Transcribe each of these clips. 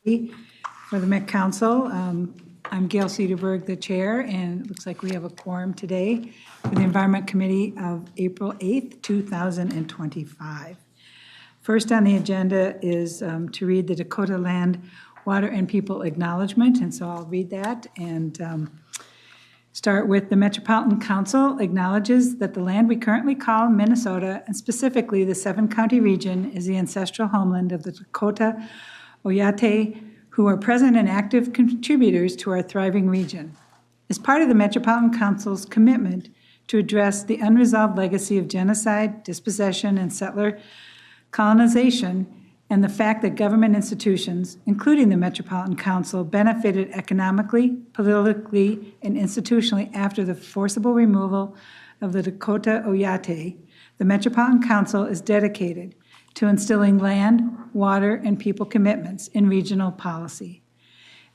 For the Met Council, I'm Gail Cederberg, the chair, and it looks like we have a quorum today for the Environment Committee of April 8th, 2025. First on the agenda is to read the Dakota Land, Water, and People Acknowledgement, and so I'll read that and start with the Metropolitan Council acknowledges that the land we currently call Minnesota, and specifically the 7-county region, is the ancestral homeland of the Dakota Oyate, who are present and active contributors to our thriving region. As part of the Metropolitan Council's commitment to address the unresolved legacy of genocide, dispossession, and settler colonization, and the fact that government institutions, including the Metropolitan Council, benefited economically, politically, and institutionally after the forcible removal of the Dakota Oyate, the Metropolitan Council is dedicated to instilling land, water, and people commitments in regional policy.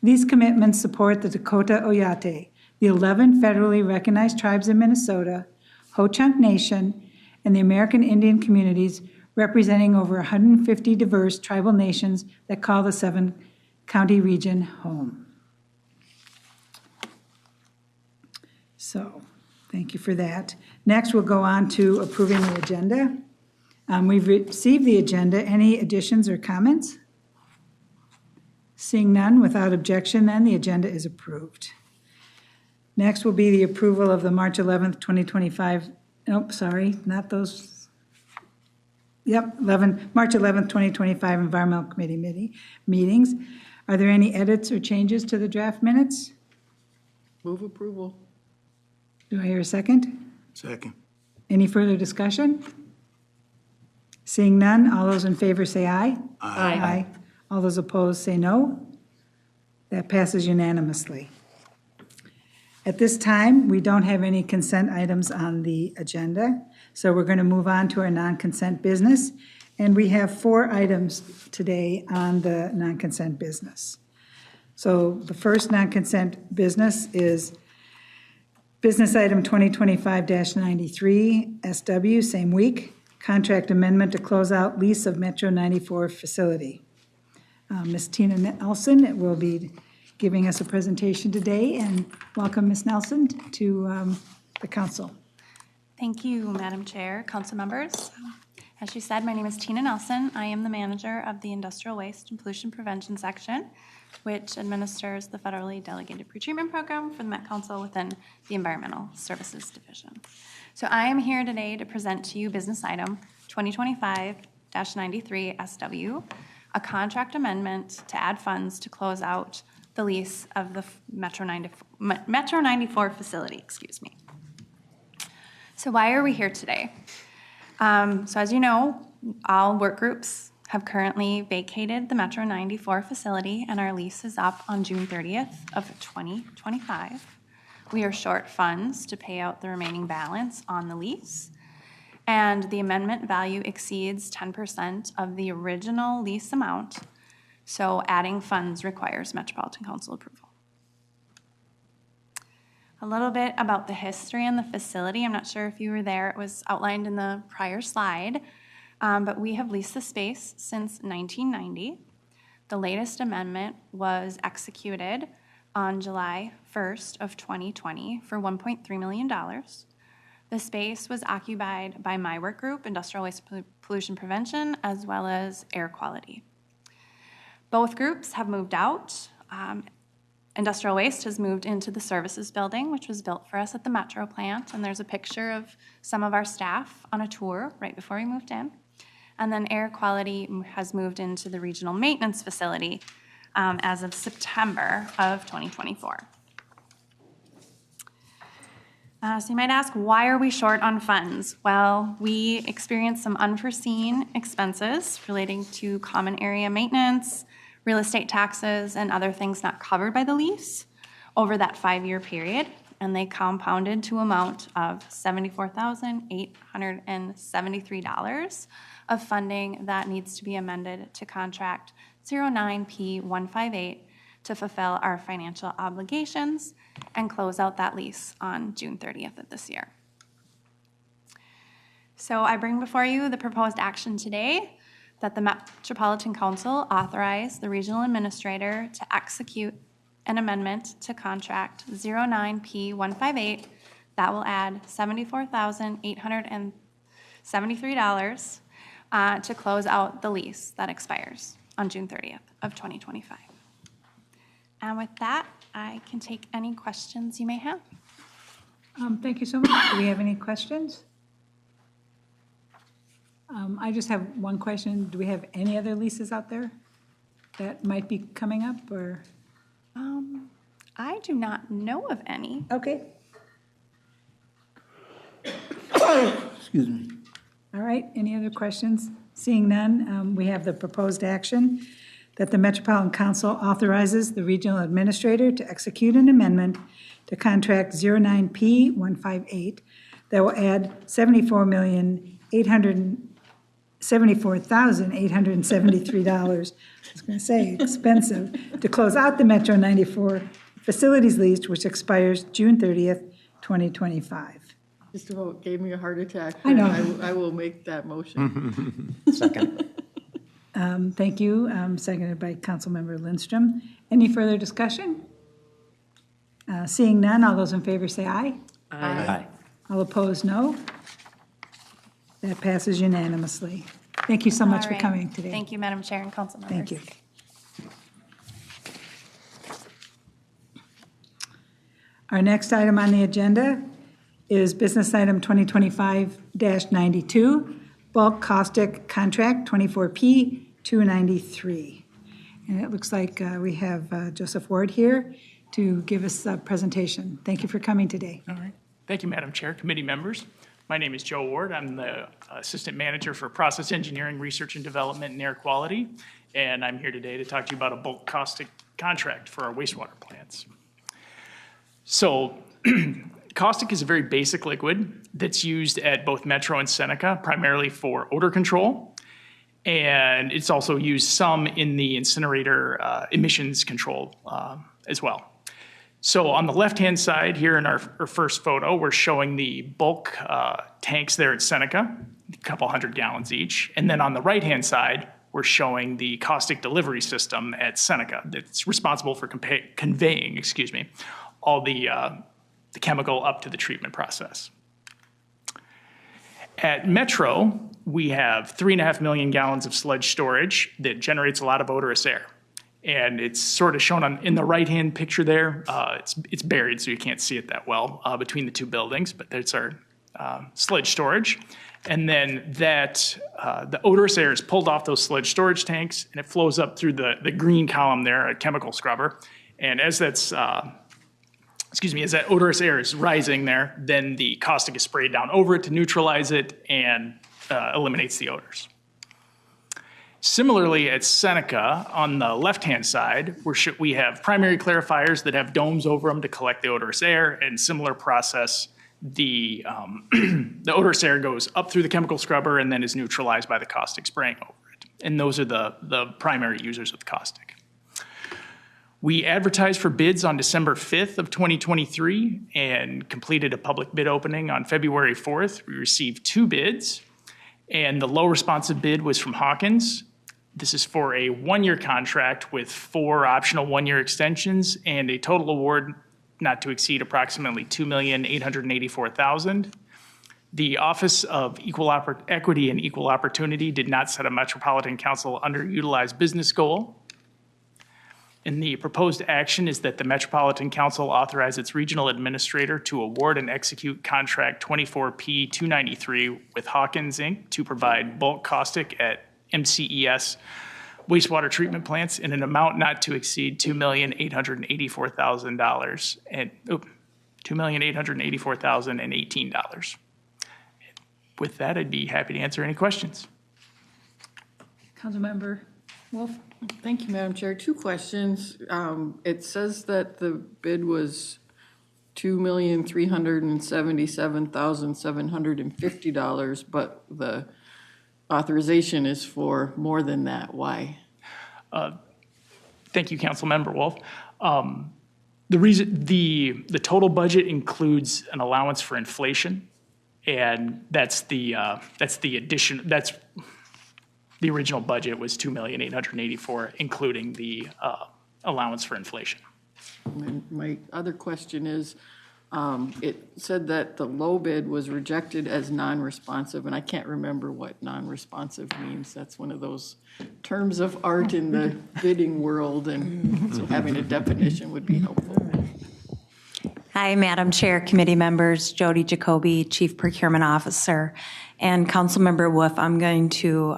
These commitments support the Dakota Oyate, the 11 federally recognized tribes in Minnesota, Ho-Chunk Nation, and the American Indian communities representing over 150 diverse tribal nations that call the 7-county region home. So, thank you for that. Next, we'll go on to approving the agenda. We've received the agenda. Any additions or comments? Seeing none, without objection, then the agenda is approved. Next will be the approval of the March 11th, 2025, nope, sorry, not those. Yep, March 11th, 2025 Environmental Committee meetings. Are there any edits or changes to the draft minutes? Move approval. Do I hear a second? Second. Any further discussion? Seeing none, all those in favor say aye. Aye. All those opposed say no. That passes unanimously. At this time, we don't have any consent items on the agenda, so we're going to move on to our non-consent business. And we have 4 items today on the non-consent business. So the first non-consent business is business item 2025-93 SW, same week, contract amendment to close out lease of Metro 94 facility. Ms. Tina Nelson will be giving us a presentation today, and welcome Ms. Nelson to the council. Thank you, Madam Chair, council members. As she said, my name is Tina Nelson. I am the manager of the Industrial Waste and Pollution Prevention Section, which administers the federally delegated pretreatment program for the Met Council within the Environmental Services Division. So I am here today to present to you business item 2025-93 SW, a contract amendment to add funds to close out the lease of the Metro 94 facility, excuse me. So why are we here today? So as you know, all work groups have currently vacated the Metro 94 facility, and our lease is up on June 30th of 2025. We are short funds to pay out the remaining balance on the lease, and the amendment value exceeds 10% of the original lease amount, so adding funds requires Metropolitan Council approval. A little bit about the history and the facility. I'm not sure if you were there. It was outlined in the prior slide, but we have leased the space since 1990. The latest amendment was executed on July 1st of 2020 for $1.3 million. The space was occupied by my work group, Industrial Waste Pollution Prevention, as well as air quality. Both groups have moved out. Industrial Waste has moved into the services building, which was built for us at the Metro plant, and there's a picture of some of our staff on a tour right before we moved in. And then air quality has moved into the regional maintenance facility as of September of 2024. So you might ask, why are we short on funds? Well, we experienced some unforeseen expenses relating to common area maintenance, real estate taxes, and other things not covered by the lease over that 5-year period, and they compounded to amount of $74,873 of funding that needs to be amended to contract 09P158 to fulfill our financial obligations and close out that lease on June 30th of this year. So I bring before you the proposed action today. that the Metropolitan Council authorize the regional administrator to execute an amendment to contract 09P158 that will add $74,873 to close out the lease that expires on June 30th of 2025. And with that, I can take any questions you may have. Thank you so much. Do we have any questions? I just have one question. Do we have any other leases out there that might be coming up, or? I do not know of any. Okay. Excuse me. All right, any other questions? Seeing none, we have the proposed action that the Metropolitan Council authorizes the regional administrator to execute an amendment to contract 09P158 that will add $74,873. I was going to say expensive, to close out the Metro 94 facilities lease, which expires June 30th, 2025. Just about gave me a heart attack. I know. I will make that motion. Second. Thank you, seconded by Councilmember Lindstrom. Any further discussion? Seeing none, all those in favor say aye. Aye. All opposed, no. That passes unanimously. Thank you so much All for right. coming today. Thank you, Madam Chair and council members. Thank you. Our next item on the agenda is business item 2025-92, bulk caustic contract 24P293. And it looks like we have Joseph Ward here to give us a presentation. Thank you for coming today. All right. Thank you, Madam Chair, committee members. My name is Joe Ward. I'm the Assistant Manager for Process Engineering, Research and Development, and Air Quality. And I'm here today to talk to you about a bulk caustic contract for our wastewater plants. So caustic is a very basic liquid that's used at both Metro and Seneca, primarily for odor control. And it's also used some in the incinerator emissions control as well. So on the left-hand side here in our first photo, we're showing the bulk tanks there at Seneca, a couple hundred gallons each. And then on the right-hand side, we're showing the caustic delivery system at Seneca that's responsible for conveying, all the chemical up to the treatment process. At Metro, we have 3.5 million gallons of sludge storage that generates a lot of odorous air. And it's sort of shown in the right-hand picture there. It's buried, so you can't see it that well between the two buildings, but that's our sludge storage. And then the odorous air is pulled off those sludge storage tanks, and it flows up through the green column there, a chemical scrubber. And as as that odorous air is rising there, then the caustic is sprayed down over it to neutralize it and eliminates the odors. Similarly, at Seneca, on the left-hand side, we have primary clarifiers that have domes over them to collect the odorous air, and similar process, the odorous air goes up through the chemical scrubber and then is neutralized by the caustic spraying over it. And those are the primary users of the caustic. We advertised for bids on December 5th of 2023 and completed a public bid opening on February 4th. We received 2 bids, and the low responsive bid was from Hawkins. This is for a 1-year contract with 4 optional 1-year extensions and a total award not to exceed approximately $2,884,000. The Office of Equity and Equal Opportunity did not set a Metropolitan Council underutilized business goal. And the proposed action is that the Metropolitan Council authorize its regional administrator to award and execute contract 24P293 with Hawkins, Inc. to provide bulk caustic at MCES wastewater treatment plants in an amount not to exceed $2,884,000 and $2,884,018. With that, I'd be happy to answer any questions. Councilmember Wolf? Thank you, Madam Chair. 2 questions. It says that the bid was $2,377,750, but the authorization is for more than that. Why? Thank you, Councilmember Wolf. The reason the total budget includes an allowance for inflation, and that's the addition. The original budget was $2,884,000, including the allowance for inflation. And my other question is, it said that the low bid was rejected as non-responsive, and I can't remember what non-responsive means. That's one of those terms of art in the bidding world, and so having a definition would be helpful. Hi, Madam Chair, committee members, Jody Jacoby, Chief Procurement Officer, and Councilmember Wolf. I'm going to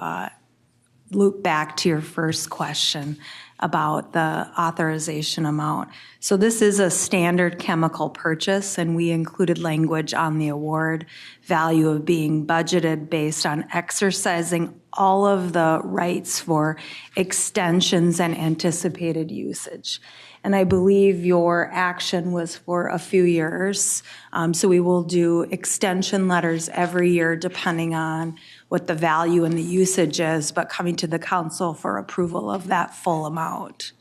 loop back to your first question about the authorization amount. So this is a standard chemical purchase, and we included language on the award value of being budgeted based on exercising all of the rights for extensions and anticipated usage. And I believe your action was for a few years. So we will do extension letters every year depending on what the value and the usage is, but coming to the council for approval of that full amount.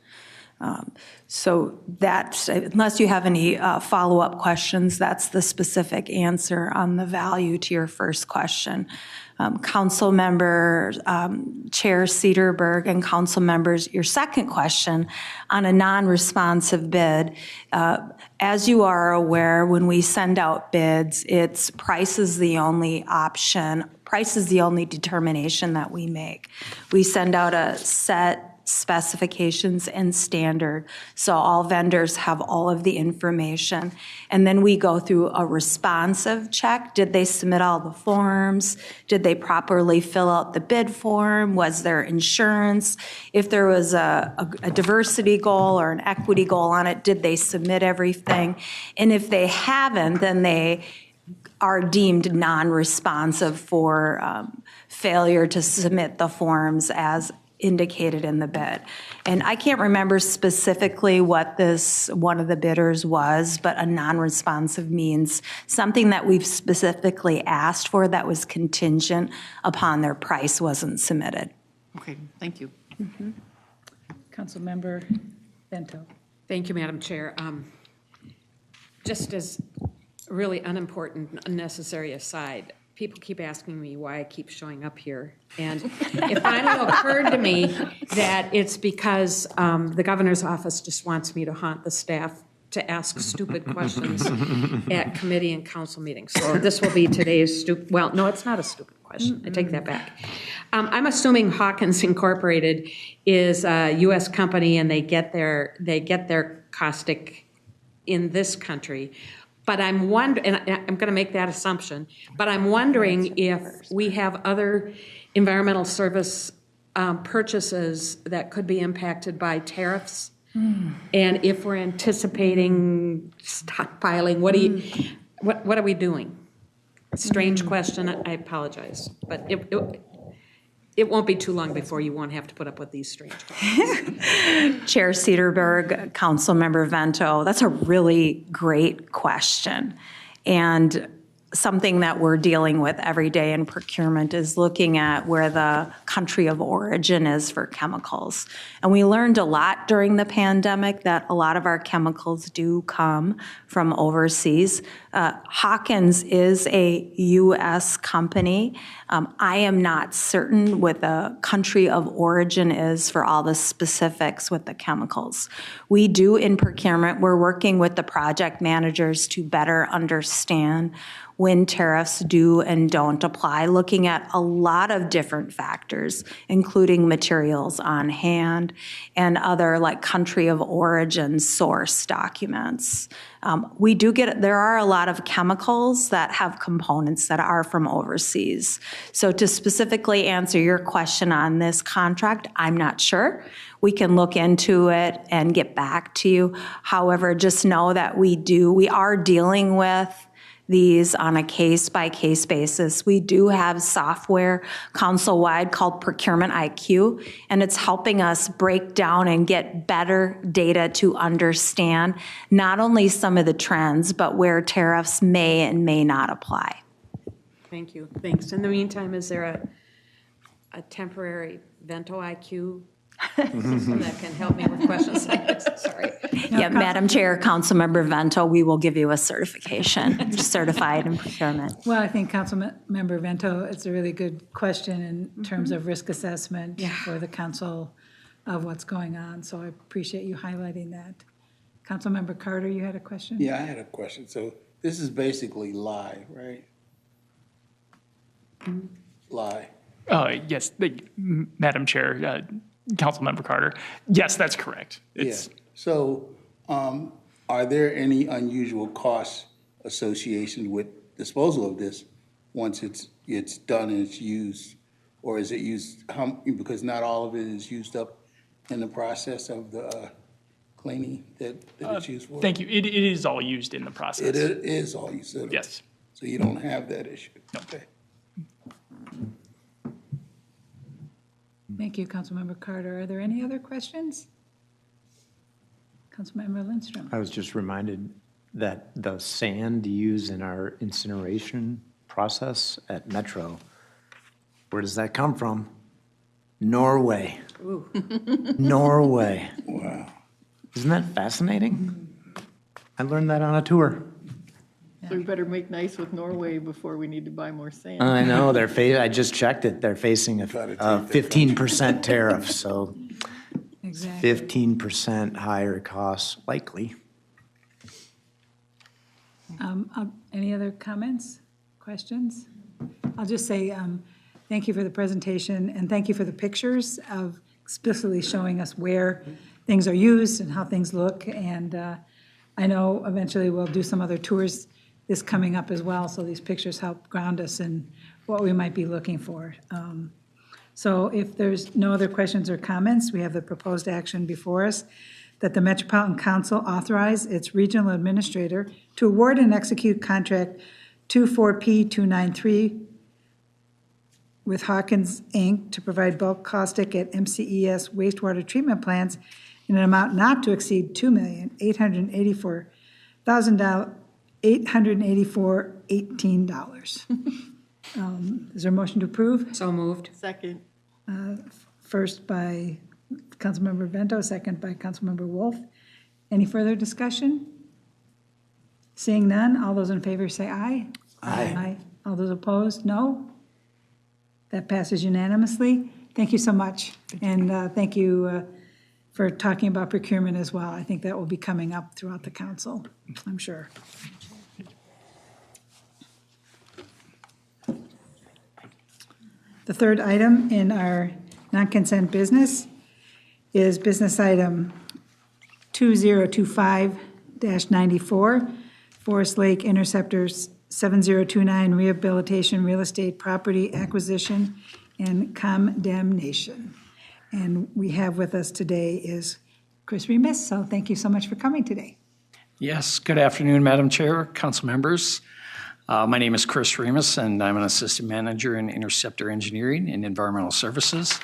So that's, unless you have any follow-up questions, that's the specific answer on the value to your first question. Council member, Chair Cedarberg, and council members, your second question on a non-responsive bid. As you are aware, when we send out bids, it's price is the only option. Price is the only determination that we make. We send out a set specifications and standard, so all vendors have all of the information. And then we go through a responsive check. Did they submit all the forms? Did they properly fill out the bid form? Was there insurance? If there was a diversity goal or an equity goal on it, did they submit everything? And if they haven't, then they are deemed non-responsive for failure to submit the forms as indicated in the bid. And I can't remember specifically what this one of the bidders was, but a non-responsive means something that we've specifically asked for that was contingent upon their price wasn't submitted. Okay, thank you. Councilmember Bento. Thank you, Madam Chair. Just as really unimportant, unnecessary aside, people keep asking me why I keep showing up here. And it finally occurred to me that it's because the governor's office just wants me to haunt the staff to ask stupid questions at committee and council meetings. So this will be today's stupid, well, no, it's not a stupid question. I take that back. I'm assuming Hawkins Incorporated is a U.S. company and they get their caustic in this country. But I'm wondering, and I'm going to make that assumption, but I'm wondering if we have other environmental service purchases that could be impacted by tariffs, and if we're anticipating stockpiling. What are we doing? Strange question. I apologize, but it won't be too long before you won't have to put up with these strange questions. Chair Cedarberg, Councilmember Vento, that's a really great question. And something that we're dealing with every day in procurement is looking at where the country of origin is for chemicals. And we learned a lot during the pandemic that a lot of our chemicals do come from overseas. Hawkins is a U.S. company. I am not certain what the country of origin is for all the specifics with the chemicals. We do in procurement, we're working with the project managers to better understand when tariffs do and don't apply, looking at a lot of different factors, including materials on hand and other like country of origin source documents. There are a lot of chemicals that have components that are from overseas. So to specifically answer your question on this contract, I'm not sure. We can look into it and get back to you. However, just know that we are dealing with these on a case-by-case basis. We do have software council-wide called Procurement IQ, and it's helping us break down and get better data to understand not only some of the trends, but where tariffs may and may not apply. Thank you. Thanks. In the meantime, is there a temporary Vento IQ? system that can help me with questions like this, sorry. Yeah, Madam Chair, Councilmember Vento, we will give you a certification, certified in procurement. Well, I think Councilmember Vento, it's a really good question in terms of risk assessment Yeah. for the council of what's going on, so I appreciate you highlighting that. Councilmember Carter, you had a question? Yeah, I had a question. So this is basically lie, right? Lie. Yes, Madam Chair, Councilmember Carter. Yes, that's correct. Yeah. So are there any unusual costs associated with disposal of this once it's done and it's used? Or is it used, because not all of it is used up in the process of the cleaning that it's used for? Thank you. It is all used in the process. It is all used. Yes. So you don't have that issue? No. Okay. Thank you, Councilmember Carter. Are there any other questions? Councilmember Lindstrom. I was just reminded that the sand used in our incineration process at Metro, where does that come from? Norway. Norway. Wow. Isn't that fascinating? I learned that on a tour. So we better make nice with Norway before we need to buy more sand. I know, I just checked it, they're facing a 15% tariff, so Exactly. 15% higher costs likely. Any other comments, questions? I'll just say thank you for the presentation and thank you for the pictures of explicitly showing us where things are used and how things look. And I know eventually we'll do some other tours this coming up as well, so these pictures help ground us in what we might be looking for. So if there's no other questions or comments, we have the proposed action before us, that the Metropolitan Council authorize its regional administrator to award and execute contract 24P293 with Hawkins, Inc. to provide bulk caustic at MCES wastewater treatment plants in an amount not to exceed $2,884,818. Is there a motion to approve? So moved. Second. First by Councilmember Vento, second by Councilmember Wolf. Any further discussion? Seeing none, all those in favor say aye. Aye. All those opposed, no. That passes unanimously. Thank you so much. And thank you for talking about procurement as well. I think that will be coming up throughout the council, I'm sure. The third item in our non-consent business is business item 2025-94, Forest Lake Interceptors 7029 Rehabilitation Real Estate Property Acquisition and Condemnation. And we have with us today is Chris Remus, so thank you so much for coming today. Yes, good afternoon, Madam Chair, council members. My name is Chris Remus, and I'm an assistant manager in Interceptor Engineering and Environmental Services.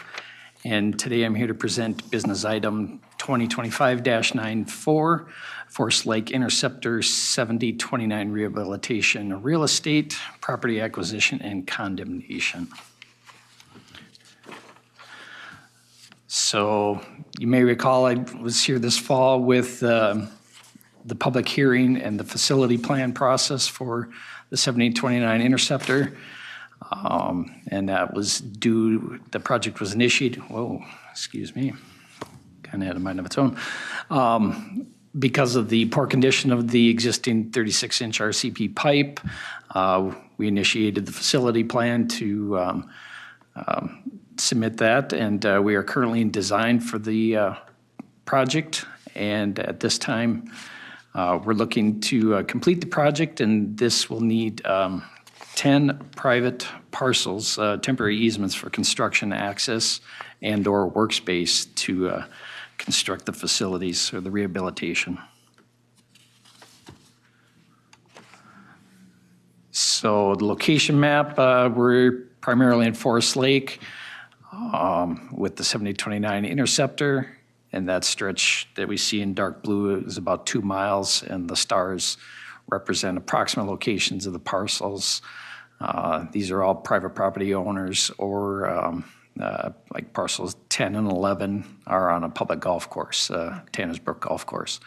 And today I'm here to present business item 2025-94, Forest Lake Interceptor 7029 Rehabilitation Real Estate, Property Acquisition, and Condemnation. So you may recall I was here this fall with the public hearing and the facility plan process for the 7029 Interceptor. And that was the project was initiated, excuse me, kind of had a mind of its own. Because of the poor condition of the existing 36-inch RCP pipe, we initiated the facility plan to submit that, and we are currently in design for the project. And at this time, we're looking to complete the project, and this will need 10 private parcels, temporary easements for construction access and/or workspace to construct the facilities or the rehabilitation. So the location map, we're primarily in Forest Lake with the 7029 Interceptor, and that stretch that we see in dark blue is about 2 miles, and the stars represent approximate locations of the parcels. These are all private property owners or like parcels 10 and 11 are on a public golf course, Tanner's Brook Golf Course.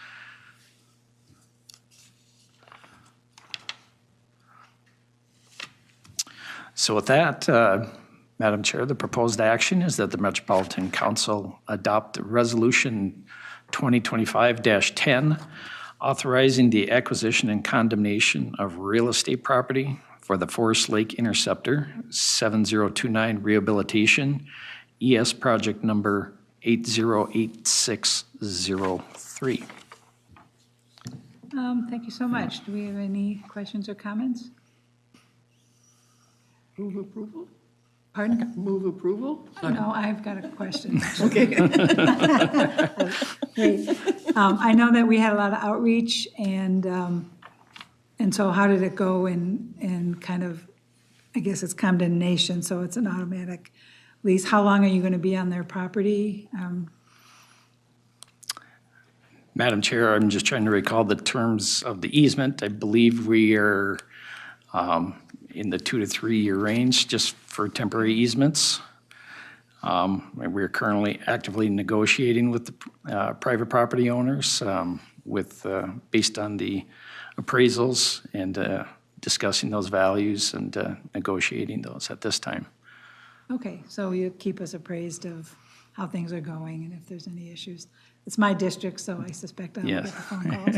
So with that, Madam Chair, the proposed action is that the Metropolitan Council adopt Resolution 2025-10, authorizing the acquisition and condemnation of real estate property for the Forest Lake Interceptor 7029 Rehabilitation, ES project number 808603. Thank you so much. Do we have any questions or comments? Move approval? Pardon? Move approval? No, I've got a question. Okay. Great. I know that we had a lot of outreach, and so how did it go in kind of, I guess it's condemnation, so it's an automatic lease. How long are you going to be on their property? Madam Chair, I'm just trying to recall the terms of the easement. I believe we are in the 2 to 3 year range just for temporary easements. We're currently actively negotiating with the private property owners based on the appraisals and discussing those values and negotiating those at this time. Okay, so you keep us appraised of how things are going and if there's any issues. It's my district, so I suspect I'll get the phone calls.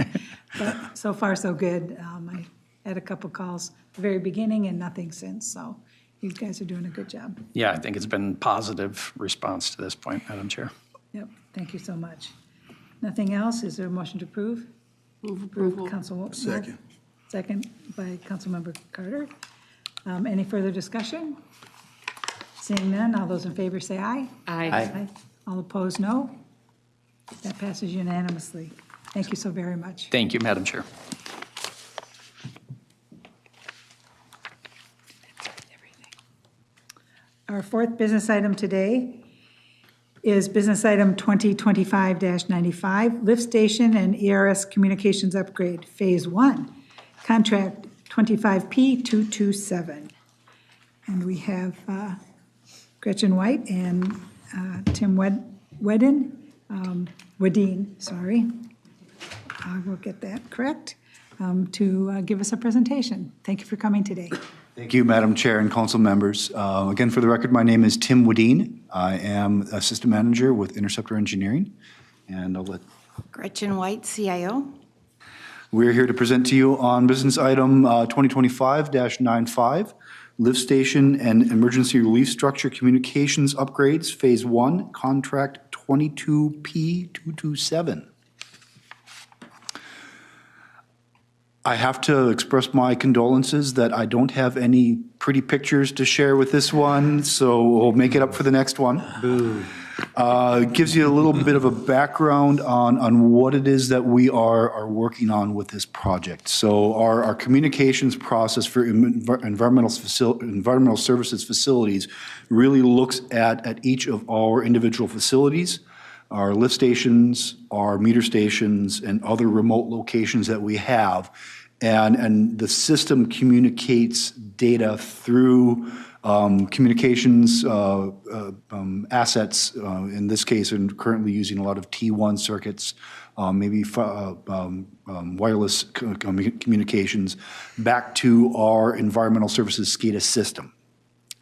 But so far, so good. I had a couple calls at the very beginning and nothing since, so you guys are doing a good job. Yeah, I think it's been positive response to this point, Madam Chair. Yep, thank you so much. Nothing else? Is there a motion to approve? Move approval. Council Second. Second by Councilmember Carter. Any further discussion? Seeing none, all those in favor say aye. Aye. All opposed, no. That passes unanimously. Thank you so very much. Thank you, Madam Chair. Our fourth business item today is business item 2025-95, lift station and ERS communications upgrade, Phase 1, contract 25P227. And we have Gretchen White and Tim Wedin, sorry. I will get that correct, to give us a presentation. Thank you for coming today. Thank you, Madam Chair and council members. Again, for the record, my name is Tim Wedin. I am Assistant Manager with Interceptor Engineering, and I'll let... Gretchen White, CIO. We're here to present to you on business item 2025-95, lift station and emergency relief structure communications upgrades, Phase 1, contract 22P227. I have to express my condolences that I don't have any pretty pictures to share with this one, so we'll make it up for the next one. It gives you a little bit of a background on what it is that we are working on with this project. So our communications process for environmental services facilities really looks at each of our individual facilities, our lift stations, our meter stations, and other remote locations that we have. And the system communicates data through communications assets. In this case, and currently using a lot of T1 circuits, maybe wireless communications back to our environmental services SCADA system.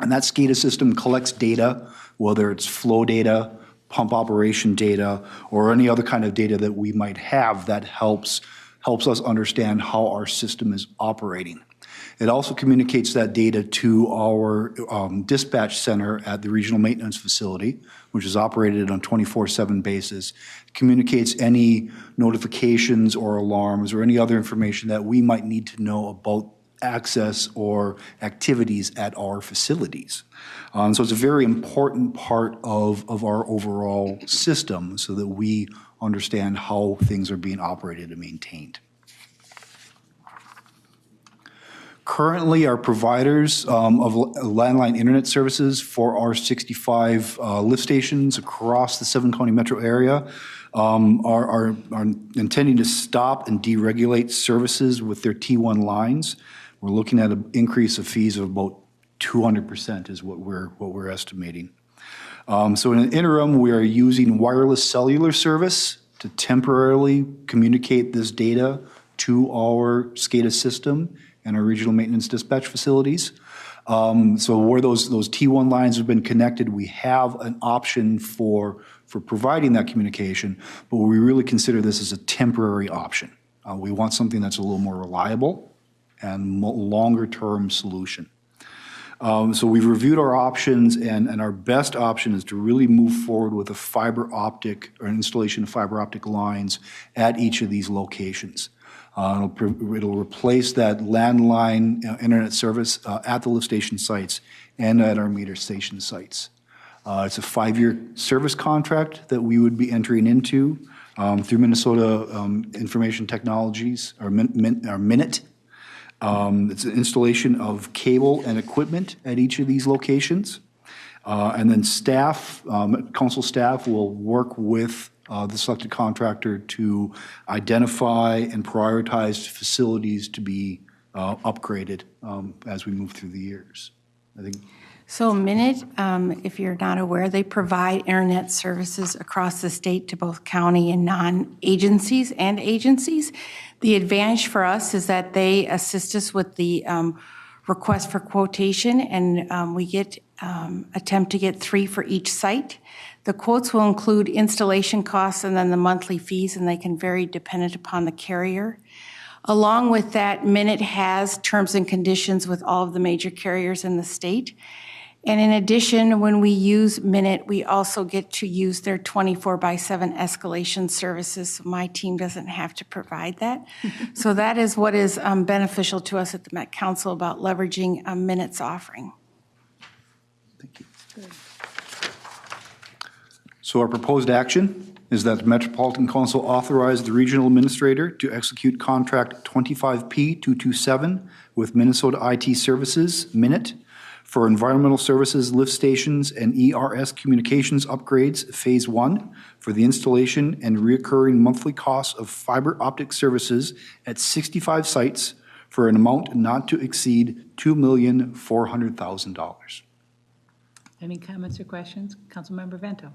And that SCADA system collects data, whether it's flow data, pump operation data, or any other kind of data that we might have that helps us understand how our system is operating. It also communicates that data to our dispatch center at the regional maintenance facility, which is operated on a 24/7 basis. It communicates any notifications or alarms or any other information that we might need to know about access or activities at our facilities. So it's a very important part of our overall system so that we understand how things are being operated and maintained. Currently, our providers of landline internet services for our 65 lift stations across the 7-county metro area are intending to stop and deregulate services with their T1 lines. We're looking at an increase of fees of about 200% is what we're estimating. So in an interim, we are using wireless cellular service to temporarily communicate this data to our SCADA system and our regional maintenance dispatch facilities. So where those T1 lines have been connected, we have an option for providing that communication, but we really consider this as a temporary option. We want something that's a little more reliable and longer-term solution. So we've reviewed our options, and our best option is to really move forward with a fiber optic or an installation of fiber optic lines at each of these locations. It'll replace that landline internet service at the lift station sites and at our meter station sites. It's a 5-year service contract that we would be entering into through Minnesota Information Technologies, or MINIT. It's an installation of cable and equipment at each of these locations. And then staff, council staff will work with the selected contractor to identify and prioritize facilities to be upgraded as we move through the years. I think. So Minute, if you're not aware, they provide internet services across the state to both county and non-agencies and agencies. The advantage for us is that they assist us with the request for quotation, and we attempt to get 3 for each site. The quotes will include installation costs and then the monthly fees, and they can vary dependent upon the carrier. Along with that, Minute has terms and conditions with all of the major carriers in the state. And in addition, when we use Minute, we also get to use their 24/7 escalation services, so my team doesn't have to provide that. So that is what is beneficial to us at the Met Council about leveraging Minute's offering. Thank you. So our proposed action is that the Metropolitan Council authorize the regional administrator to execute contract 25P227 with Minnesota IT Services, Minute, for environmental services, lift stations, and ERS communications upgrades, Phase 1, for the installation and recurring monthly costs of fiber optic services at 65 sites for an amount not to exceed $2,400,000. Any comments or questions? Councilmember Vento.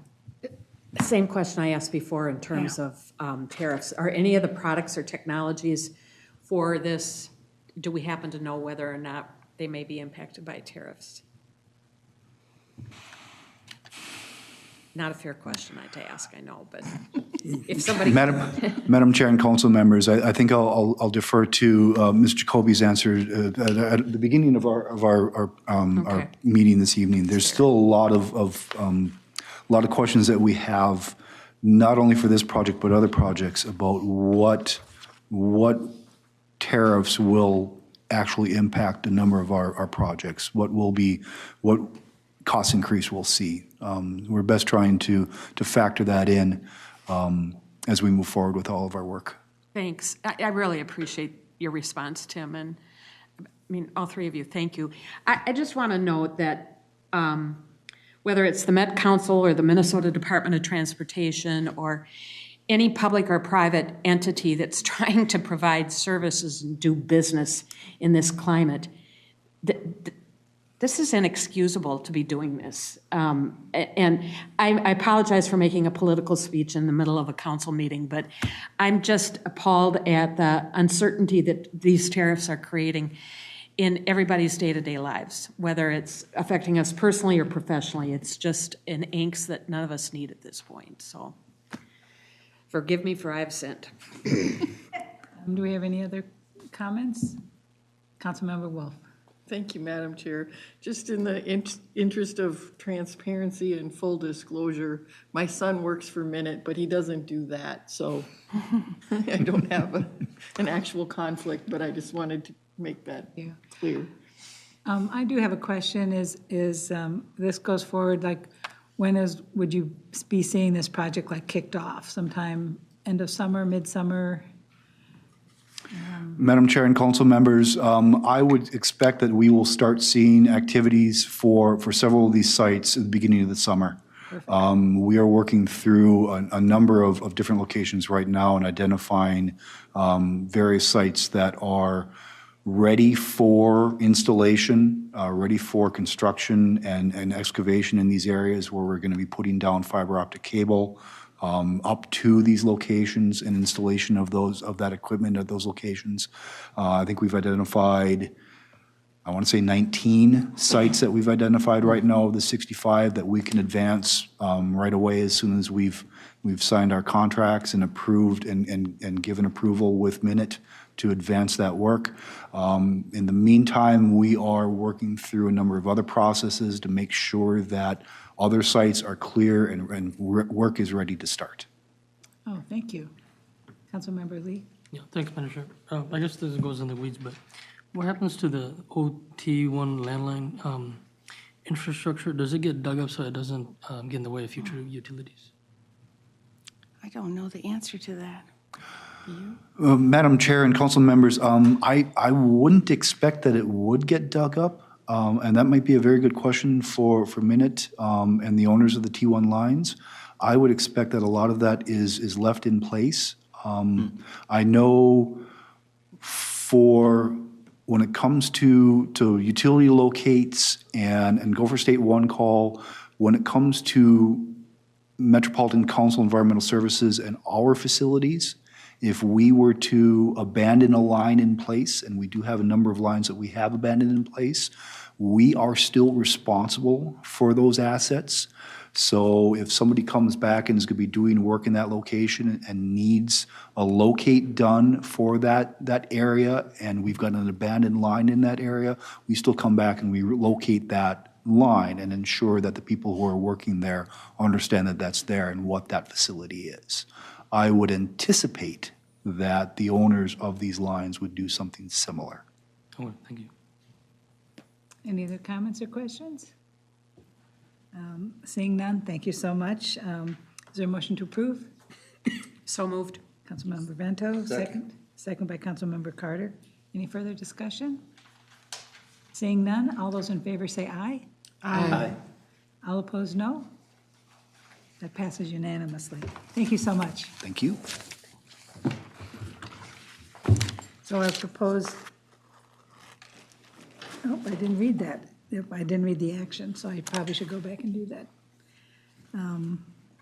Same question I asked before in terms of tariffs. Are any of the products or technologies for this, do we happen to know whether or not they may be impacted by tariffs? Not a fair question to ask, I know, but if somebody. Madam Chair and council members, I think I'll defer to Ms. Jacoby's answer at the beginning of our meeting this evening. There's still a lot of questions that we have, not only for this project but other projects, about what tariffs will actually impact a number of our projects, what cost increase we'll see. We're best trying to factor that in as we move forward with all of our work. Thanks. I really appreciate your response, Tim, and I mean, all three of you, thank you. I just want to note that whether it's the Met Council or the Minnesota Department of Transportation or any public or private entity that's trying to provide services and do business in this climate, this is inexcusable to be doing this. And I apologize for making a political speech in the middle of a council meeting, but I'm just appalled at the uncertainty that these tariffs are creating in everybody's day-to-day lives, whether it's affecting us personally or professionally. It's just an angst that none of us need at this point, so. Forgive me for I've sinned. Do we have any other comments? Councilmember Wolf. Thank you, Madam Chair. Just in the interest of transparency and full disclosure, my son works for Minute, but he doesn't do that, so I don't have an actual conflict, but I just wanted to make that clear. I do have a question. Is this goes forward, like, would you be seeing this project like kicked off? Sometime end of summer, midsummer? Madam Chair and council members, I would expect that we will start seeing activities for several of these sites at the beginning of the summer. We are working through a number of different locations right now and identifying various sites that are ready for installation, ready for construction and excavation in these areas where we're going to be putting down fiber optic cable up to these locations and installation of that equipment at those locations. I think we've identified, I want to say 19 sites that we've identified right now of the 65 that we can advance right away as soon as we've signed our contracts and approved and given approval with Minute to advance that work. In the meantime, we are working through a number of other processes to make sure that other sites are clear and work is ready to start. Oh, thank you. Councilmember Lee? Yeah, thanks, Madam Chair. I guess this goes in the weeds, but what happens to the OT1 landline infrastructure? Does it get dug up so it doesn't get in the way of future utilities? I don't know the answer to that. Madam Chair and council members, I wouldn't expect that it would get dug up, and that might be a very good question for Minute and the owners of the T1 lines. I would expect that a lot of that is left in place. I know for when it comes to utility locates and Gopher State One call, when it comes to Metropolitan Council Environmental Services and our facilities, if we were to abandon a line in place, and we do have a number of lines that we have abandoned in place, we are still responsible for those assets. So if somebody comes back and is going to be doing work in that location and needs a locate done for that area, and we've got an abandoned line in that area, we still come back and we locate that line and ensure that the people who are working there understand that that's there and what that facility is. I would anticipate that the owners of these lines would do something similar. Oh, thank you. Any other comments or questions? Seeing none, thank you so much. Is there a motion to approve? So moved. Councilmember Vento, second. Second by Councilmember Carter. Any further discussion? Seeing none, all those in favor say aye. Aye. All opposed, no. That passes unanimously. Thank you so much. Thank you. So I propose, oh, I didn't read that. Yep, I didn't read the action, so I probably should go back and do that.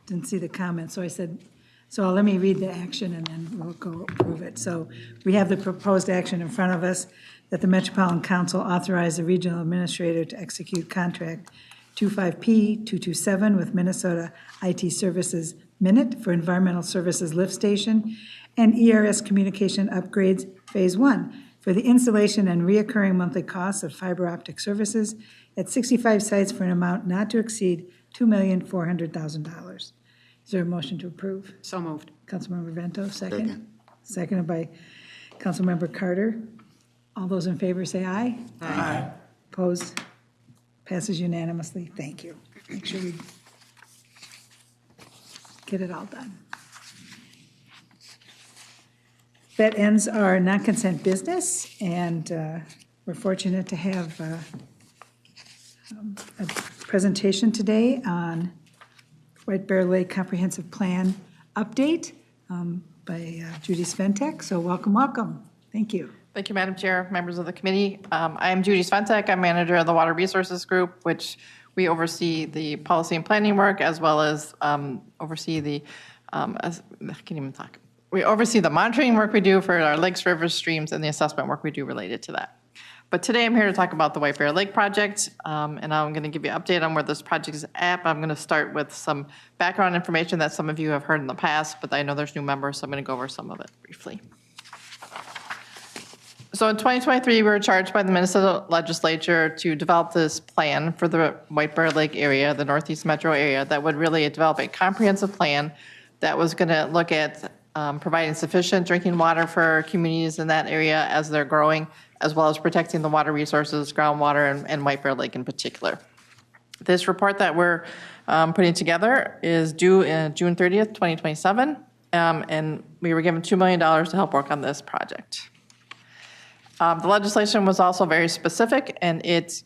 Didn't see the comment, so I said, so let me read the action and then we'll go approve it. So we have the proposed action in front of us that the Metropolitan Council authorize the regional administrator to execute contract 25P227 with Minnesota IT Services Minute for Environmental Services Lift Station and ERS Communication Upgrades Phase 1 for the installation and reoccurring monthly costs of fiber optic services at 65 sites for an amount not to exceed $2,400,000. Is there a motion to approve? So moved. Councilmember Vento, second. Seconded by Councilmember Carter. All those in favor say aye. Aye. Opposed? Passes unanimously. Thank you. Make sure we get it all done. That ends our non-consent business, and we're fortunate to have a presentation today on White Bear Lake Comprehensive Plan update by Judy Sventek. So welcome, welcome. Thank you. Thank you, Madam Chair, members of the committee. I'm Judy Sventek. I'm manager of the Water Resources Group, which we oversee the policy and planning work as well as oversee the, I can't even talk. We oversee the monitoring work we do for our lakes, rivers, streams, and the assessment work we do related to that. But today I'm here to talk about the White Bear Lake project, and I'm going to give you an update on where this project is at. I'm going to start with some background information that some of you have heard in the past, but I know there's new members, so I'm going to go over some of it briefly. So in 2023, we were charged by the Minnesota legislature to develop this plan for the White Bear Lake area, the Northeast Metro area, that would really develop a comprehensive plan that was going to look at providing sufficient drinking water for communities in that area as they're growing, as well as protecting the water resources, groundwater, and White Bear Lake in particular. This report that we're putting together is due in June 30th, 2027, and we were given $2 million to help work on this project. The legislation was also very specific, and it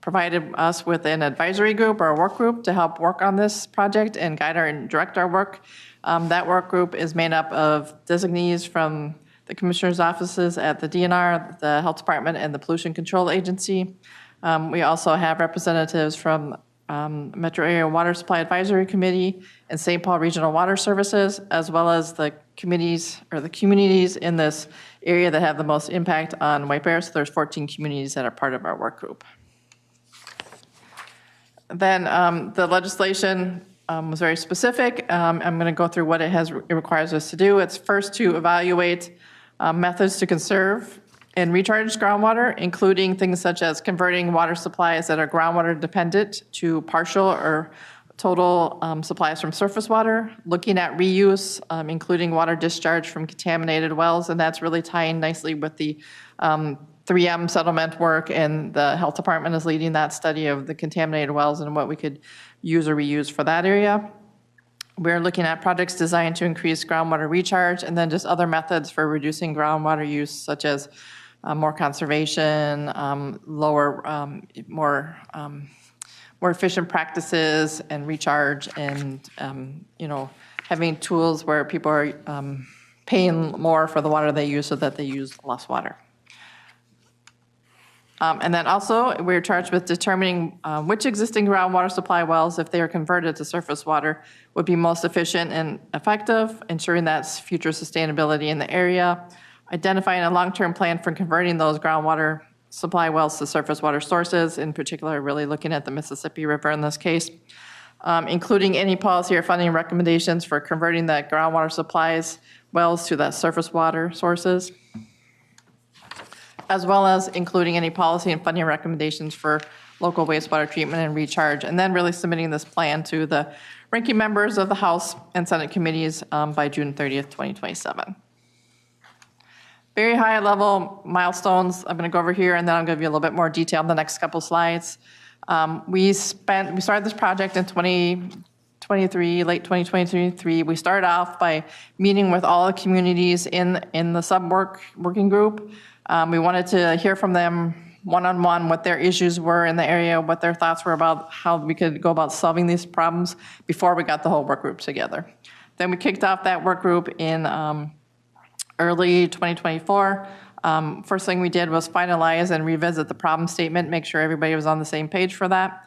provided us with an advisory group or a work group to help work on this project and guide and direct our work. That work group is made up of designees from the commissioner's offices at the DNR, the Health Department, and the Pollution Control Agency. We also have representatives from Metro Area Water Supply Advisory Committee and St. Paul Regional Water Services, as well as the committees or the communities in this area that have the most impact on White Bear. So there's 14 communities that are part of our work group. Then the legislation was very specific. I'm going to go through what it requires us to do. It's first to evaluate methods to conserve and recharge groundwater, including things such as converting water supplies that are groundwater dependent to partial or total supplies from surface water, looking at reuse, including water discharge from contaminated wells, and that's really tying nicely with the 3M settlement work, and the health department is leading that study of the contaminated wells and what we could use or reuse for that area. We're looking at projects designed to increase groundwater recharge, and then just other methods for reducing groundwater use, such as more conservation, more efficient practices and recharge, and having tools where people are paying more for the water they use so that they use less water. And then also, we're charged with determining which existing groundwater supply wells, if they are converted to surface water, would be most efficient and effective, ensuring that's future sustainability in the area, identifying a long-term plan for converting those groundwater supply wells to surface water sources, in particular, really looking at the Mississippi River in this case, including any policy or funding recommendations for converting that groundwater supplies wells to that surface water sources, as well as including any policy and funding recommendations for local wastewater treatment and recharge, and then really submitting this plan to the ranking members of the House and Senate committees by June 30th, 2027. Very high level milestones I'm going to go over here, and then I'll give you a little bit more detail in the next couple slides. We started this project in 2023, late 2023. We started off by meeting with all the communities in the sub-working group. We wanted to hear from them one-on-one what their issues were in the area, what their thoughts were about how we could go about solving these problems before we got the whole work group together. Then we kicked off that work group in early 2024. First thing we did was finalize and revisit the problem statement, make sure everybody was on the same page for that.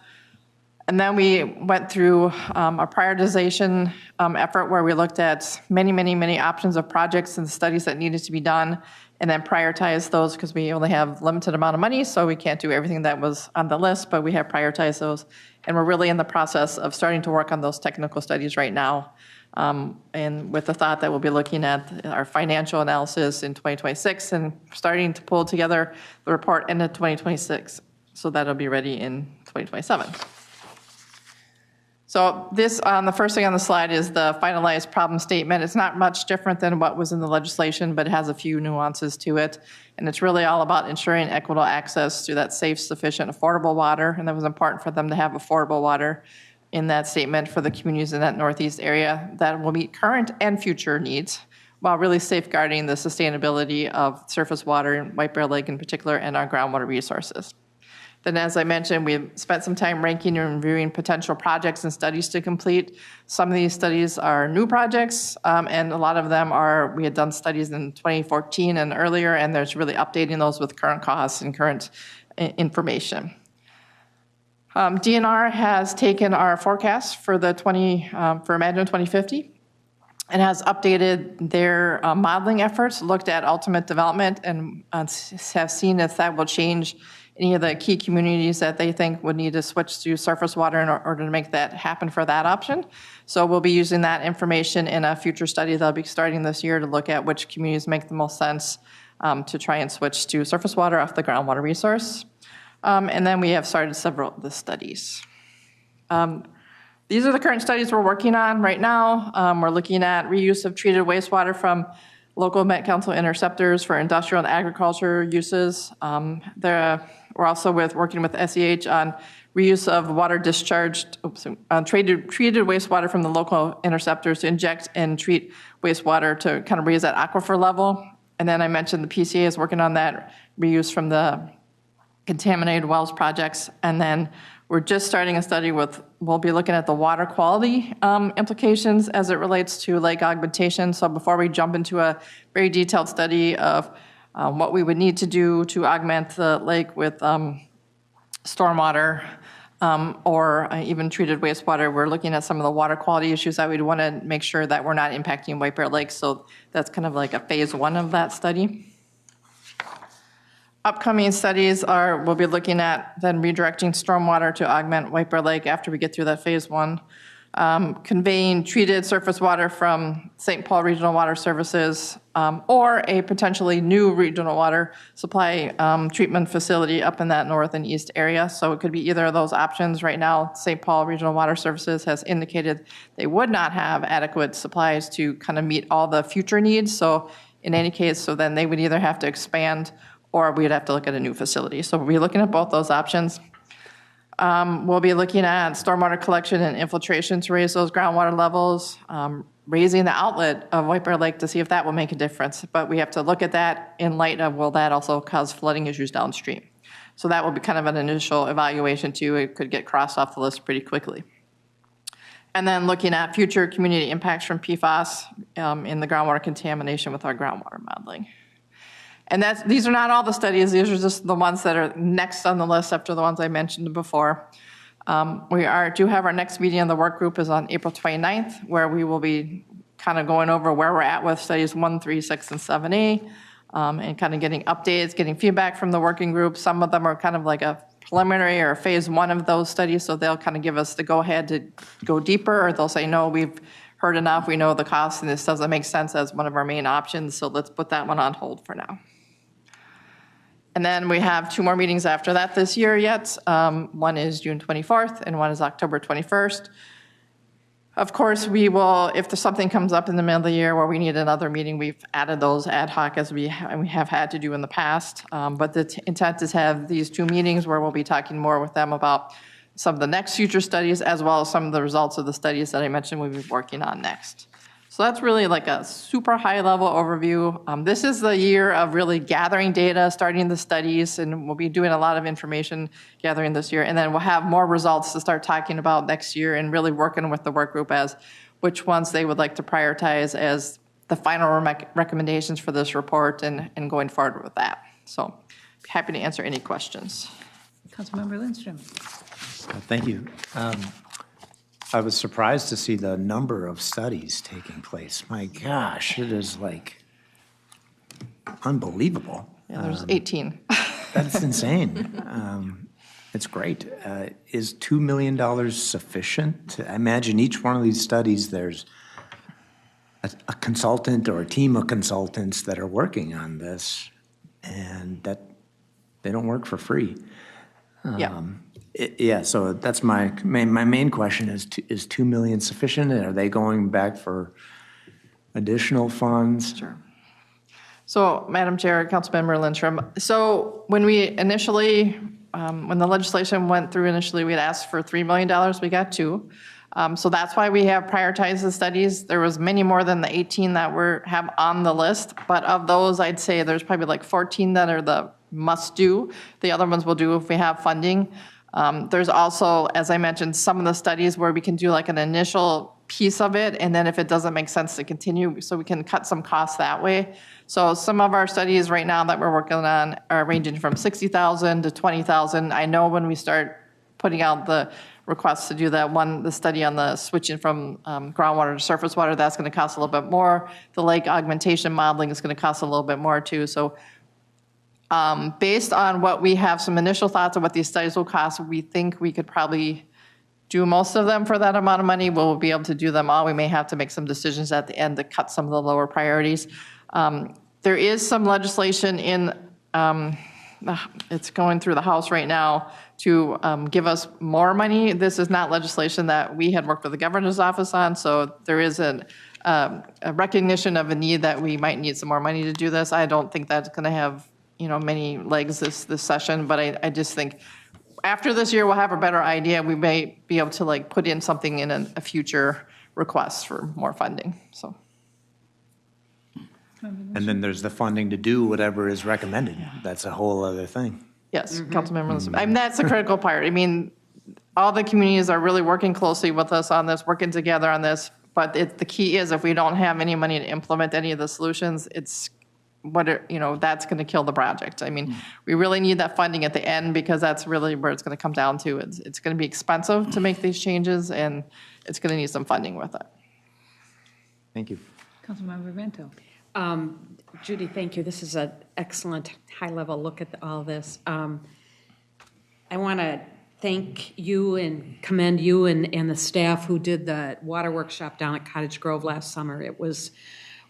And then we went through a prioritization effort where we looked at many options of projects and studies that needed to be done, and then prioritize those because we only have limited amount of money, so we can't do everything that was on the list, but we have prioritized those. And we're really in the process of starting to work on those technical studies right now. And with the thought that we'll be looking at our financial analysis in 2026 and starting to pull together the report into 2026. So that'll be ready in 2027. So this, the first thing on the slide is the finalized problem statement. It's not much different than what was in the legislation, but it has a few nuances to it. And it's really all about ensuring equitable access to that safe, sufficient, affordable water. And that was important for them to have affordable water in that statement for the communities in that Northeast area that will meet current and future needs while really safeguarding the sustainability of surface water in White Bear Lake in particular and our groundwater resources. Then, as I mentioned, we spent some time ranking and reviewing potential projects and studies to complete. Some of these studies are new projects, and a lot of them are, we had done studies in 2014 and earlier, and there's really updating those with current costs and current information. DNR has taken our forecast for the for Imagine 2050 and has updated their modeling efforts, looked at ultimate development, and have seen if that will change any of the key communities that they think would need to switch to surface water in order to make that happen for that option. So we'll be using that information in a future study that'll be starting this year to look at which communities make the most sense to try and switch to surface water off the groundwater resource. And then we have started several of the studies. These are the current studies we're working on right now. We're looking at reuse of treated wastewater from local Met Council interceptors for industrial and agriculture uses. We're also working with SEH on reuse of water discharged, treated wastewater from the local interceptors to inject and treat wastewater to kind of raise that aquifer level. And then I mentioned the PCA is working on that reuse from the contaminated wells projects. And then We're just starting a study we'll be looking at the water quality implications as it relates to lake augmentation. So before we jump into a very detailed study of what we would need to do to augment the lake with stormwater or even treated wastewater, we're looking at some of the water quality issues that we'd want to make sure that we're not impacting White Bear Lake. So that's kind of like a phase 1 of that study. Upcoming studies we'll be looking at then redirecting stormwater to augment White Bear Lake after we get through that phase 1. Conveying treated surface water from St. Paul Regional Water Services or a potentially new regional water supply treatment facility up in that north and east area. So it could be either of those options. Right now, St. Paul Regional Water Services has indicated they would not have adequate supplies to kind of meet all the future needs. So in any case, so then they would either have to expand or we'd have to look at a new facility. So we'll be looking at both those options. We'll be looking at stormwater collection and infiltration to raise those groundwater levels, raising the outlet of White Bear Lake to see if that will make a difference. But we have to look at that in light of, will that also cause flooding issues downstream? So that will be kind of an initial evaluation too. It could get crossed off the list pretty quickly. And then looking at future community impacts from PFAS in the groundwater contamination with our groundwater modeling. And these are not all the studies. These are just the ones that are next on the list after the ones I mentioned before. We do have our next meeting of the work group is on April 29th, where we will be kind of going over where we're at with studies 1, 3, 6, and 7A, and kind of getting updates, getting feedback from the working group. Some of them are kind of like a preliminary or phase 1 of those studies, so they'll kind of give us the go-ahead to go deeper, or they'll say, no, we've heard enough, we know the cost, and this doesn't make sense as one of our main options, so let's put that one on hold for now. And then we have 2 more meetings after that this year yet. One is June 24th and one is October 21st. Of course, we will, if there's something comes up in the middle of the year where we need another meeting, we've added those ad hoc as we have had to do in the past. But the intent is to have these 2 meetings where we'll be talking more with them about some of the next future studies as well as some of the results of the studies that I mentioned we'll be working on next. So that's really like a super high level overview. This is the year of really gathering data, starting the studies, and we'll be doing a lot of information gathering this year. And then we'll have more results to start talking about next year and really working with the work group as which ones they would like to prioritize as the final recommendations for this report and going forward with that. So happy to answer any questions. Councilmember Lindstrom. Thank you. I was surprised to see the number of studies taking place. My gosh, it is like unbelievable. Yeah, there's 18. That's insane. It's great. Is $2 million sufficient? I imagine each one of these studies, there's a consultant or a team of consultants that are working on this, and that they don't work for free. Yeah. Yeah, so that's my main question is $2 million sufficient? Are they going back for additional funds? Sure. So, Madam Chair, Councilmember Lindstrom, so when we initially, when the legislation went through initially, we had asked for $3 million, we got 2. So that's why we have prioritized the studies. There was many more than the 18 that have on the list, but of those, I'd say there's probably like 14 that are the must do. The other ones we'll do if we have funding. There's also, as I mentioned, some of the studies where we can do like an initial piece of it, and then if it doesn't make sense to continue, so we can cut some costs that way. So some of our studies right now that we're working on are ranging from $60,000 to $20,000. I know when we start putting out the requests to do the study on the switching from groundwater to surface water, that's going to cost a little bit more. The lake augmentation modeling is going to cost a little bit more too. So based on what we have, some initial thoughts of what these studies will cost, we think we could probably do most of them for that amount of money. We'll be able to do them all. We may have to make some decisions at the end to cut some of the lower priorities. There is some legislation in, it's going through the House right now to give us more money. This is not legislation that we had worked with the governor's office on, so there is a recognition of a need that we might need some more money to do this. I don't think that's going to have many legs this session, but I just think after this year we'll have a better idea. We may be able to like put in something in a future request for more funding. So. And then there's the funding to do whatever is recommended. That's a whole other thing. Yes, Councilmember Elizabeth. I mean, that's the critical part. I mean, all the communities are really working closely with us on this, working together on this. But the key is if we don't have any money to implement any of the solutions, that's going to kill the project. I mean, we really need that funding at the end because that's really where it's going to come down to. It's going to be expensive to make these changes, and it's going to need some funding with it. Thank you. Councilmember Vento. Judy, thank you. This is an excellent high-level look at all this. I want to thank you and commend you and the staff who did the water workshop down at Cottage Grove last summer. It was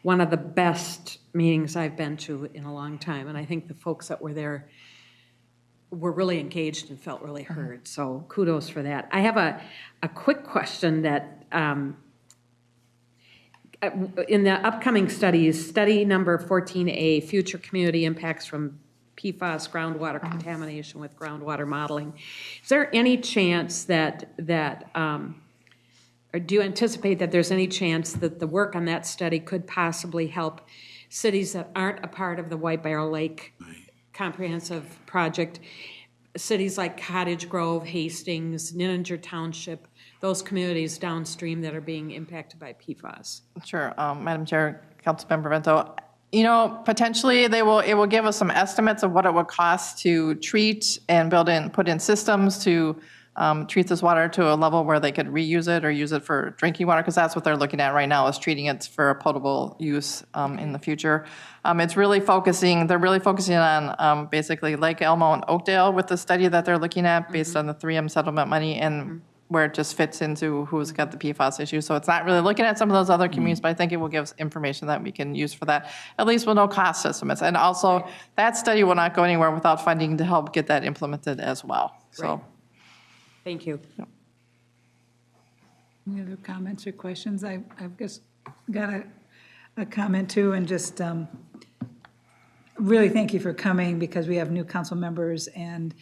one of the best meetings I've been to in a long time, and I think the folks that were there were really engaged and felt really heard, so kudos for that. I have a quick question that in the upcoming studies, study number 14A, future community impacts from PFAS groundwater contamination with groundwater modeling. Is there any chance or do you anticipate that there's any chance that the work on that study could possibly help cities that aren't a part of the White Bear Lake comprehensive project, cities like Cottage Grove, Hastings, Ninninger Township, those communities downstream that are being impacted by PFAS? Sure, Madam Chair, Councilmember Vento. Potentially it will give us some estimates of what it would cost to treat and put in systems to treat this water to a level where they could reuse it or use it for drinking water, because that's what they're looking at right now, is treating it for potable use in the future. They're really focusing on basically Lake Elmo and Oakdale with the study that they're looking at based on the 3M settlement money and where it just fits into who's got the PFAS issue. So it's not really looking at some of those other communities, but I think it will give us information that we can use for that. At least we'll know cost estimates. And also, that study will not go anywhere without funding to help get that implemented as well. So, right. Thank you. Any other comments or questions? I've just got a comment too, and just really thank you for coming, because we have new council members, and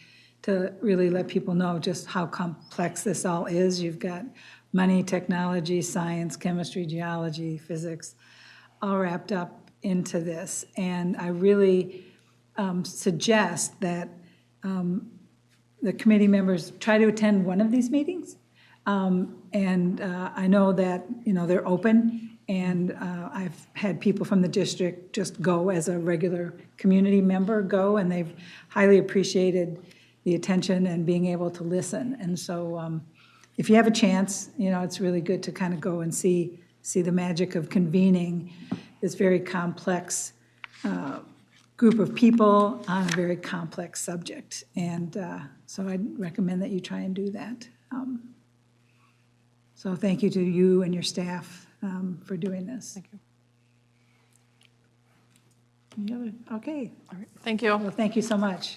to really let people know just how complex this all is. You've got money, technology, science, chemistry, geology, physics, all wrapped up into this. And I really suggest that the committee members try to attend one of these meetings. And I know that, they're open, and I've had people from the district just go as a regular community member and they've highly appreciated the attention and being able to listen. And so if you have a chance, it's really good to kind of go and see the magic of convening this very complex group of people on a very complex subject. And so I'd recommend that you try and do that. So thank you to you and your staff for doing this. Thank you. Any other? Okay. All right. Thank you. Well, thank you so much.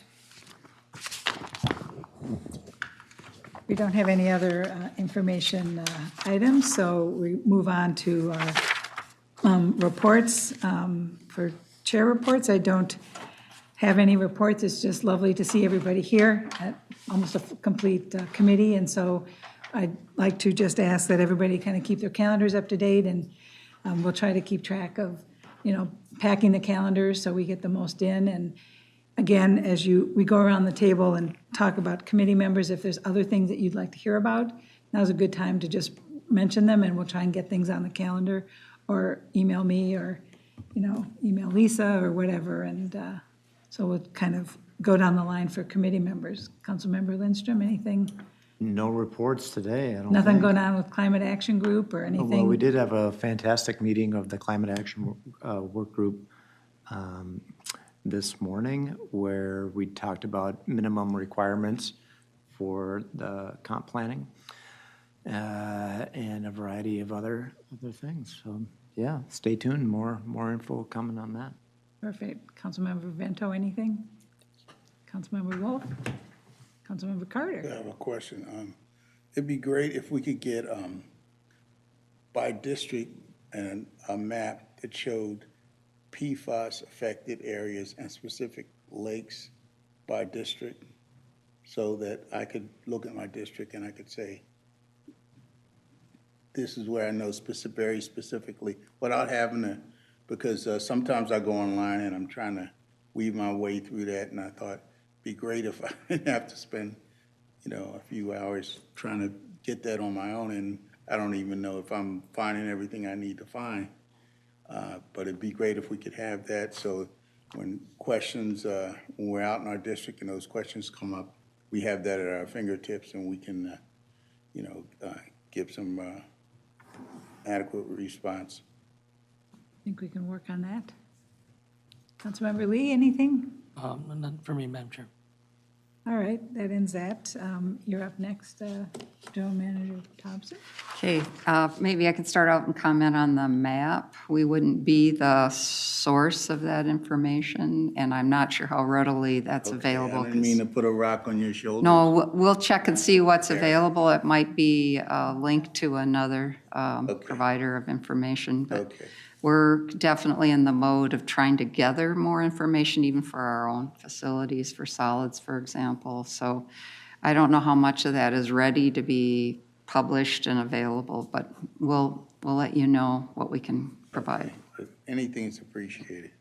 We don't have any other information items, so we move on to our reports. For chair reports, I don't have any reports. It's just lovely to see everybody here at almost a complete committee, and so I'd like to just ask that everybody kind of keep their calendars up to date, and we'll try to keep track of, packing the calendars so we get the most in. And again, as we go around the table and talk about committee members, if there's other things that you'd like to hear about, now's a good time to just mention them, and we'll try and get things on the calendar, or email me, or, email Lisa or whatever. And so we'll kind of go down the line for committee members. Councilmember Lindstrom, anything? No reports today, I don't think. Nothing going on with Climate Action Group or anything? Well, we did have a fantastic meeting of the Climate Action Work Group this morning, where we talked about minimum requirements for the comp planning and a variety of other things. So, yeah, stay tuned. More info coming on that. Perfect. Councilmember Vento, anything? Councilmember Wolf? Councilmember Carter? I have a question. It'd be great if we could get by district and a map that showed PFAS-affected areas and specific lakes by district, so that I could look at my district and I could say, this is where I know very specifically, without having to, because sometimes I go online and I'm trying to weave my way through that, and I thought it'd be great if I didn't have to spend a few hours trying to get that on my own, and I don't even know if I'm finding everything I need to find. But it'd be great if we could have that, so when questions, when we're out in our district and those questions come up, we have that at our fingertips, and we can, give some adequate response. I think we can work on that. Councilmember Lee, anything? Not for me, Madam Chair. All right, that ends that. You're up next, General Manager Thompson. Okay, maybe I could start out and comment on the map. We wouldn't be the source of that information, and I'm not sure how readily that's available. I didn't mean to put a rock on your shoulder. No, we'll check and see what's available. It might be linked to another provider of information, but we're definitely in the mode of trying to gather more information, even for our own facilities, for solids, for example. So I don't know how much of that is ready to be published and available, but we'll let you know what we can provide. Anything's appreciated.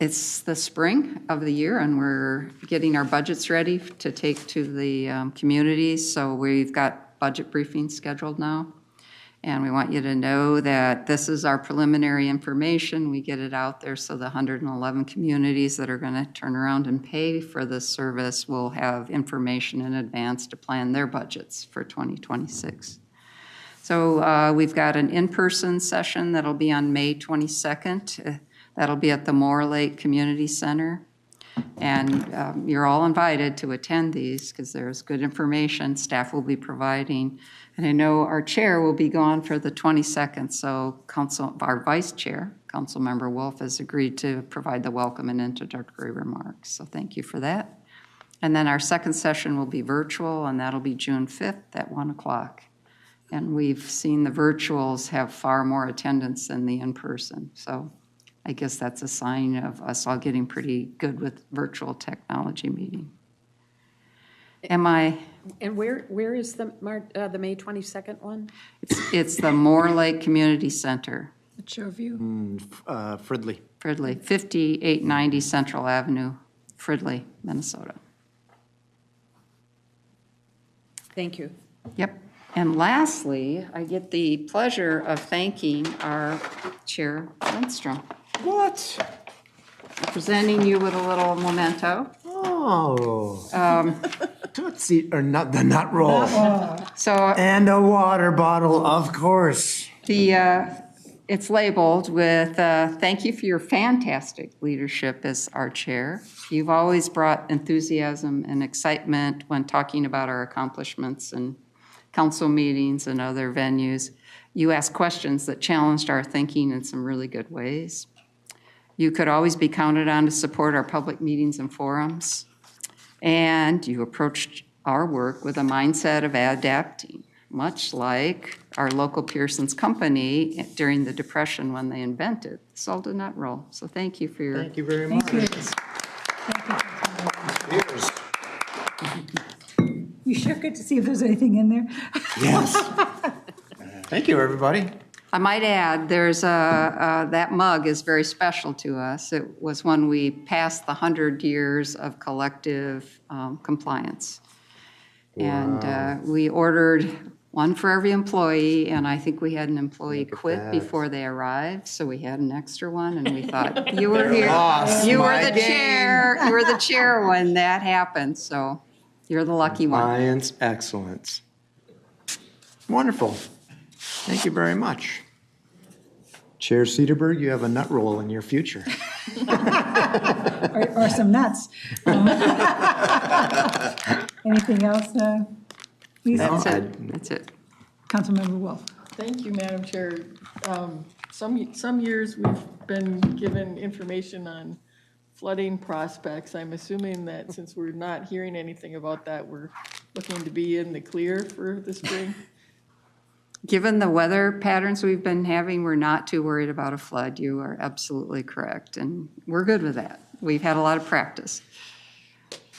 It's the spring of the year, and we're getting our budgets ready to take to the communities. So we've got budget briefings scheduled now. And we want you to know that this is our preliminary information. We get it out there so the 111 communities that are going to turn around and pay for this service will have information in advance to plan their budgets for 2026. So we've got an in-person session that'll be on May 22nd. That'll be at the Moore Lake Community Center. And you're all invited to attend these because there's good information staff will be providing. And I know our chair will be gone for the 22nd, so our vice chair, Councilmember Wolf, has agreed to provide the welcome and introductory remarks. So thank you for that. And then our second session will be virtual, and that'll be June 5th at 1 o'clock. And we've seen the virtuals have far more attendance than the in-person. So I guess that's a sign of us all getting pretty good with virtual technology meeting. And where is the May 22nd one? It's the Moore Lake Community Center. At Shoreview? Fridley. Fridley, 5890 Central Avenue, Fridley, Minnesota. Thank you. Yep. And lastly, I get the pleasure of thanking our Chair Lindstrom. What? Presenting you with a little memento. Oh. Tootsie, or not, the nut roll. So, and a water bottle, of course. It's labeled with, thank you for your fantastic leadership as our chair. You've always brought enthusiasm and excitement when talking about our accomplishments and council meetings and other venues. You asked questions that challenged our thinking in some really good ways. You could always be counted on to support our public meetings and forums. And you approached our work with a mindset of adapting, much like our local Pearson's company during the Depression when they invented the salted nut roll. So thank you for your... Thank you very much. Cheers. You shook it to see if there's anything in there? Yes. Thank you, everybody. I might add, there's that mug is very special to us. It was when we passed the 100 years of collective compliance. Wow. And we ordered one for every employee, and I think we had an employee quit before they arrived, so we had an extra one, and we thought, you were here. You were the chair. You were the chair when that happened, so you're the lucky one. Science excellence. Wonderful. Thank you very much. Chair Cedarberg, you have a nut roll in your future. or some nuts. Anything else, Lisa? That's it. Councilmember Wolf. Thank you, Madam Chair. Some years we've been given information on flooding prospects. I'm assuming that since we're not hearing anything about that, we're looking to be in the clear for the spring. Given the weather patterns we've been having, we're not too worried about a flood. You are absolutely correct, and we're good with that. We've had a lot of practice,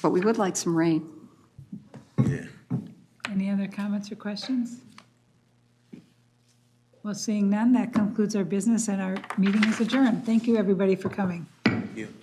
but we would like some rain. Yeah. Any other comments or questions? Well, seeing none, that concludes our business, and our meeting is adjourned. Thank you, everybody, for coming. Thank you.